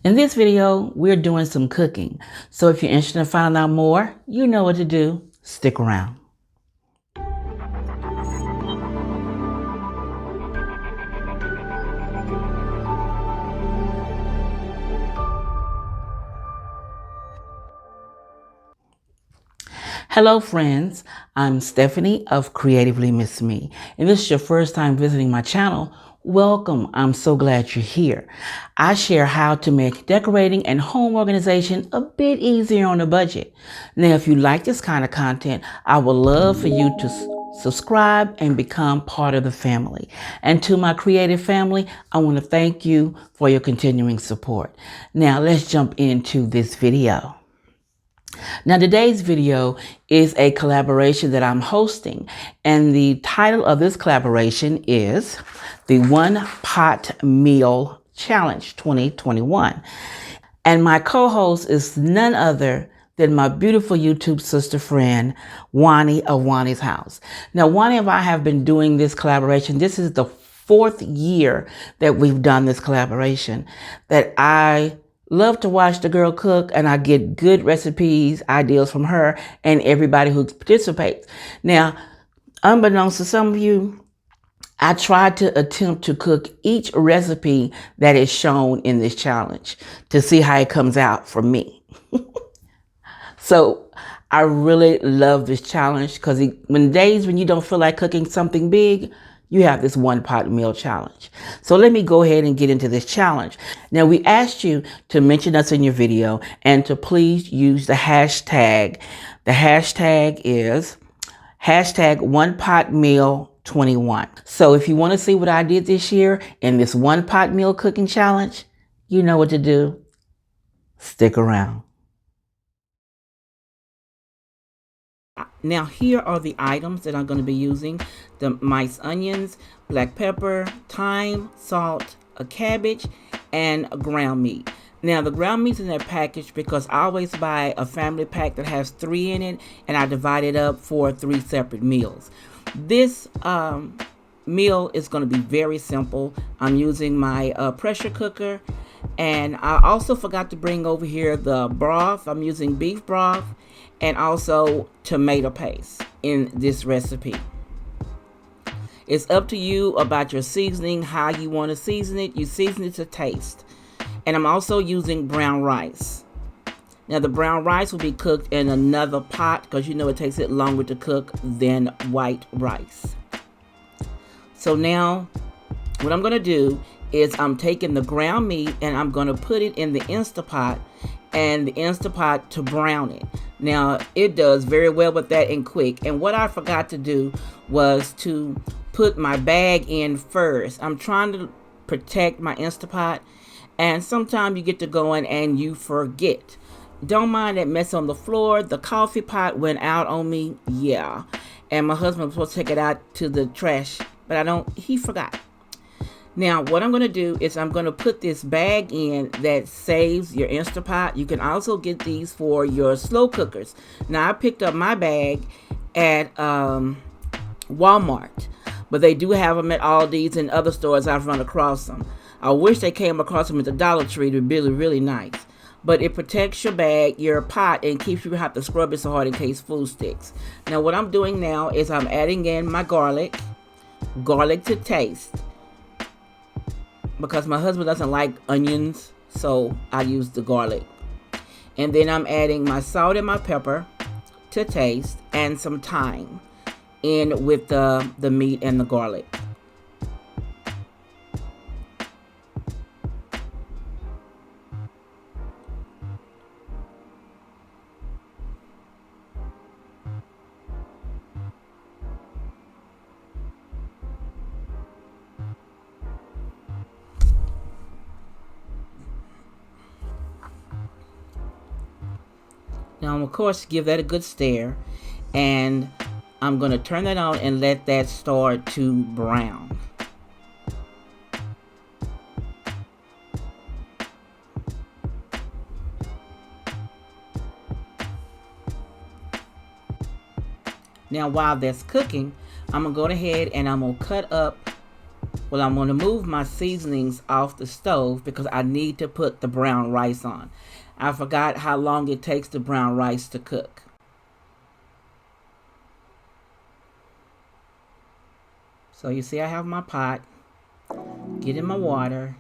In this video, we're doing some cooking. So if you're interested in finding out more, you know what to do. Stick around. Hello friends, I'm Stephanie of Creatively MsMe. And this is your first time visiting my channel, welcome. I'm so glad you're here. I share how to make decorating and home organization a bit easier on a budget. Now, if you like this kind of content, I would love for you to subscribe and become part of the family. And to my creative family, I want to thank you for your continuing support. Now, let's jump into this video. Now, today's video is a collaboration that I'm hosting, and the title of this collaboration is the One Pot Meal Challenge 2021. And my co-host is none other than my beautiful YouTube sister friend, Wani of Wani's House. Now, Wani and I have been doing this collaboration. This is the 4th year that we've done this collaboration, that I love to watch the girl cook, and I get good recipes, ideas from her and everybody who participates. Now, unbeknownst to some of you, I try to attempt to cook each recipe that is shown in this challenge to see how it comes out for me. So I really love this challenge because when days when you don't feel like cooking something big, you have this one pot meal challenge. So let me go ahead and get into this challenge. Now, we asked you to mention us in your video and to please use the hashtag. The hashtag is #OnePotMeal21. So if you want to see what I did this year in this one pot meal cooking challenge, you know what to do. Stick around. Now, here are the items that I'm going to be using. The minced onions, black pepper, thyme, salt, a cabbage, and ground meat. Now, the ground meat's in that package because I always buy a family pack that has 3 in it, and I divide it up for 3 separate meals. This meal is going to be very simple. I'm using my pressure cooker, and I also forgot to bring over here the broth. I'm using beef broth and also tomato paste in this recipe. It's up to you about your seasoning, how you want to season it. You season it to taste. And I'm also using brown rice. Now, the brown rice will be cooked in another pot because you know it takes it longer to cook than white rice. So now what I'm going to do is I'm taking the ground meat and I'm going to put it in the Instapot, and the Instapot to brown it. Now, it does very well with that and quick. And what I forgot to do was to put my bag in first. I'm trying to protect my Instapot, and sometimes you get to going and you forget. Don't mind that mess on the floor. The coffee pot went out on me, yeah. And my husband was supposed to take it out to the trash, but he forgot. Now, what I'm going to do is I'm going to put this bag in that saves your Instapot. You can also get these for your slow cookers. Now, I picked up my bag at Walmart, but they do have them at Aldi's and other stores. I've run across them. I wish they came across them at the Dollar Tree. They're really, really nice. But it protects your bag, your pot, and keeps you from having to scrub it so hard in case food sticks. Now, what I'm doing now is I'm adding in my garlic to taste, because my husband doesn't like onions, so I use the garlic. And then I'm adding my salt and my pepper to taste, and some thyme in with the meat and the garlic. Now, of course, give that a good stir, and I'm going to turn that on and let that start to brown. Now, while that's cooking, I'm going to go ahead and I'm going to cut up Well, I'm going to move my seasonings off the stove because I need to put the brown rice on. I forgot how long it takes the brown rice to cook. So you see I have my pot, get in my water.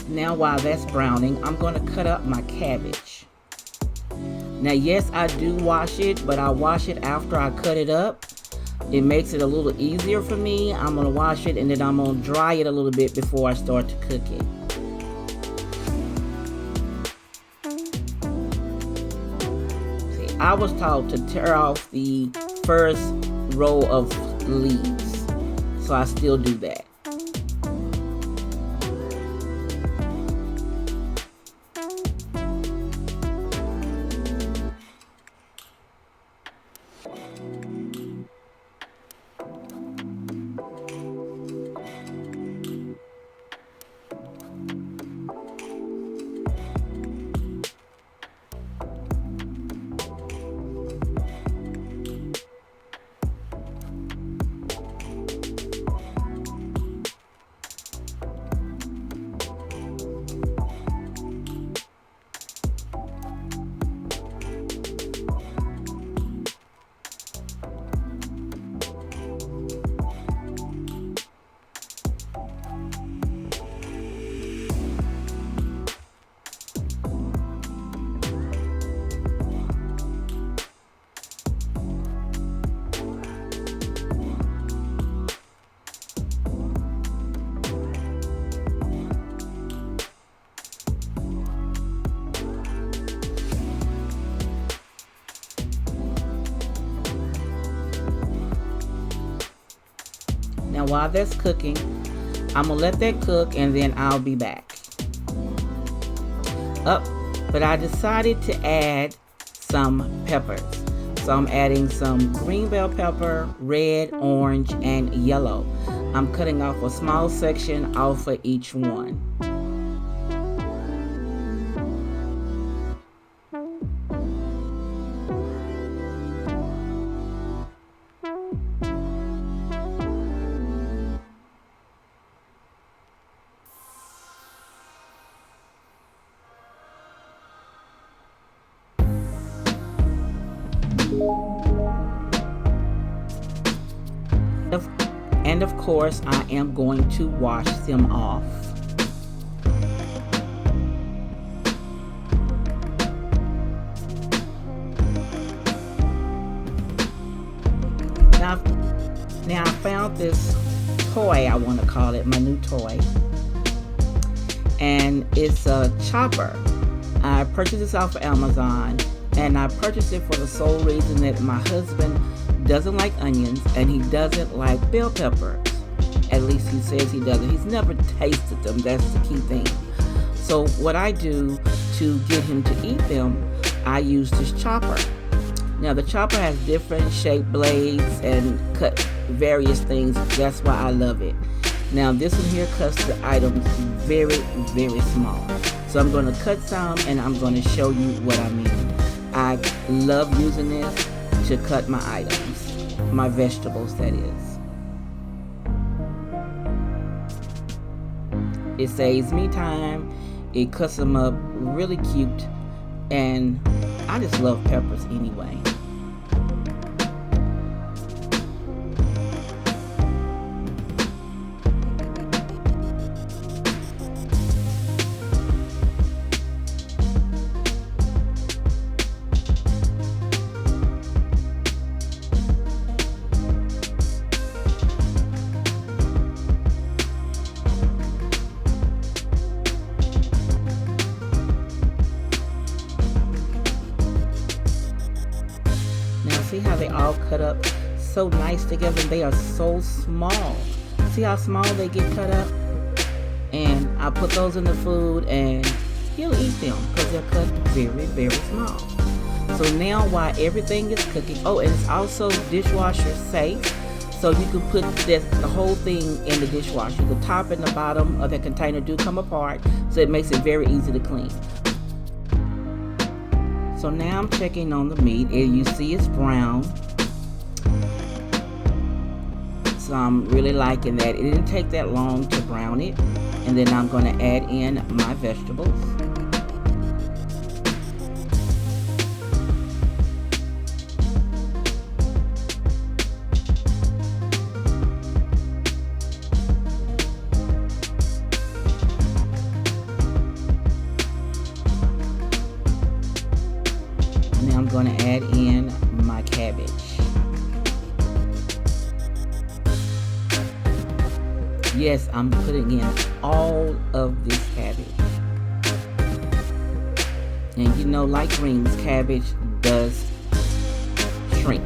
Now while that's browning, I'm going to cut up my cabbage. Now yes, I do wash it, but I wash it after I cut it up. It makes it a little easier for me. I'm going to wash it and then I'm going to dry it a little bit before I start to cook it. See, I was taught to tear off the first row of leaves, so I still do that. Now while that's cooking, I'm gonna let that cook and then I'll be back. But I decided to add some peppers. So I'm adding some green bell pepper, red, orange, and yellow. I'm cutting off a small section off of each one. And of course, I am going to wash them off. Now I found this toy, I want to call it, my new toy. And it's a chopper. I purchased this off of Amazon, and I purchased it for the sole reason that my husband doesn't like onions and he doesn't like bell peppers. At least he says he doesn't. He's never tasted them. That's the key thing. So what I do to get him to eat them, I use this chopper. Now the chopper has different shaped blades and cut various things. That's why I love it. Now this one here cuts the items very, very small. So I'm going to cut some and I'm going to show you what I mean. I love using this to cut my items, my vegetables that is. It saves me time, it cuts them up really cute, and I just love peppers anyway. they all cut up so nice together. They are so small. See how small they get cut up? And I put those in the food and he'll eat them because they're cut very, very small. So now while everything is cooking, oh, and it's also dishwasher safe. So you can put the whole thing in the dishwasher. The top and the bottom of the container do come apart, so it makes it very easy to clean. So now I'm checking on the meat, and you see it's brown. So I'm really liking that. It didn't take that long to brown it. And then I'm going to add in my vegetables. Now I'm going to add in my cabbage. Yes, I'm putting in all of this cabbage. And you know, like greens, cabbage does shrink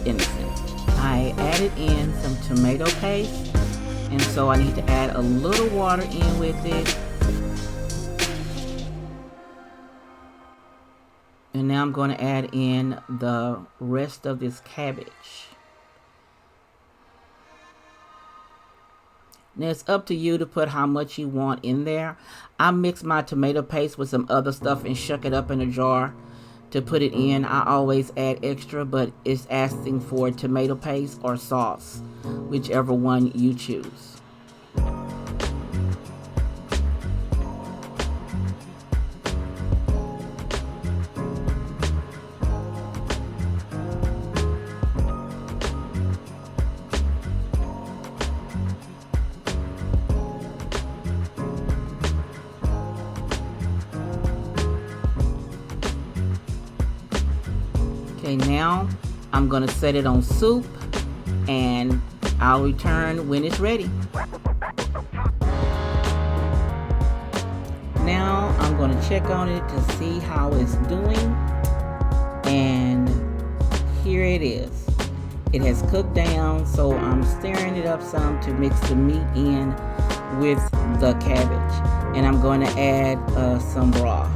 in a sense. I added in some tomato paste, and so I need to add a little water in with it. And now I'm going to add in the rest of this cabbage. Now it's up to you to put how much you want in there. I mix my tomato paste with some other stuff and shuck it up in a jar to put it in. I always add extra, but it's asking for tomato paste or sauce, whichever one you choose. Okay, now I'm going to set it on soup and I'll return when it's ready. Now I'm going to check on it to see how it's doing, and here it is. It has cooked down, so I'm stirring it up some to mix the meat in with the cabbage, and I'm going to add some broth.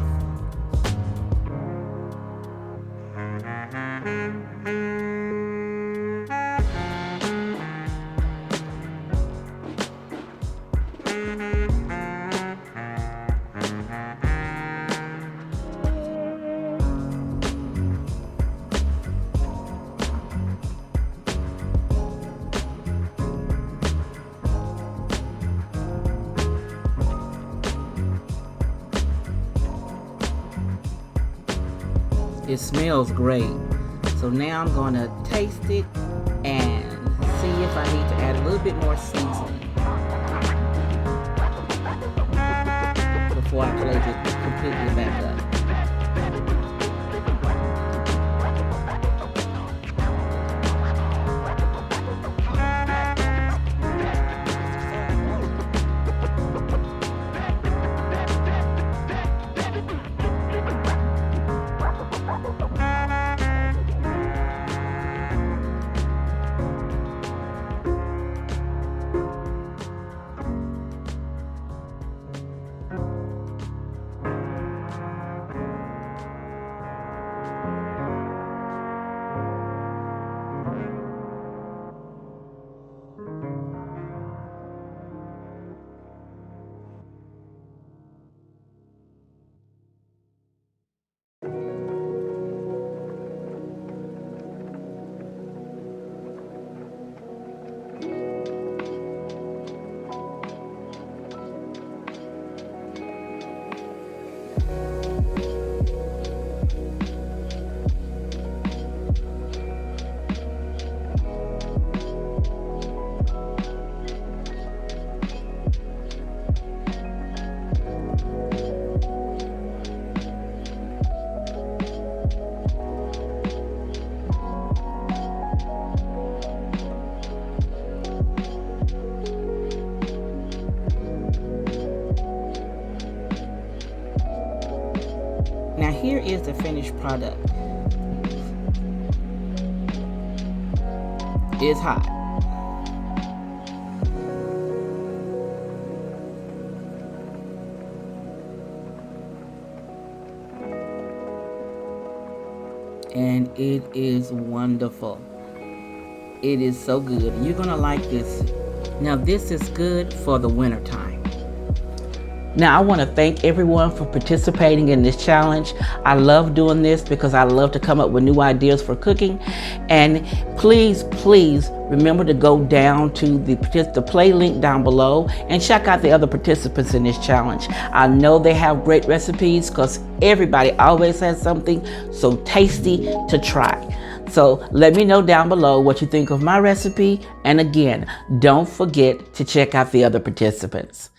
It smells great. So now I'm going to taste it and see if I need to add a little bit more seasoning before I close it completely back up. Now here is the finished product. It's hot. And it is wonderful. It is so good. You're gonna like this. Now this is good for the winter time. Now I want to thank everyone for participating in this challenge. I love doing this because I love to come up with new ideas for cooking. And please remember to go down to the play link down below and check out the other participants in this challenge. I know they have great recipes because everybody always has something so tasty to try. So let me know down below what you think of my recipe. And again, don't forget to check out the other participants.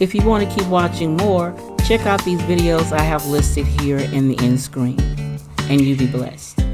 If you want to keep watching more, check out these videos I have listed here in the end screen. And you be blessed.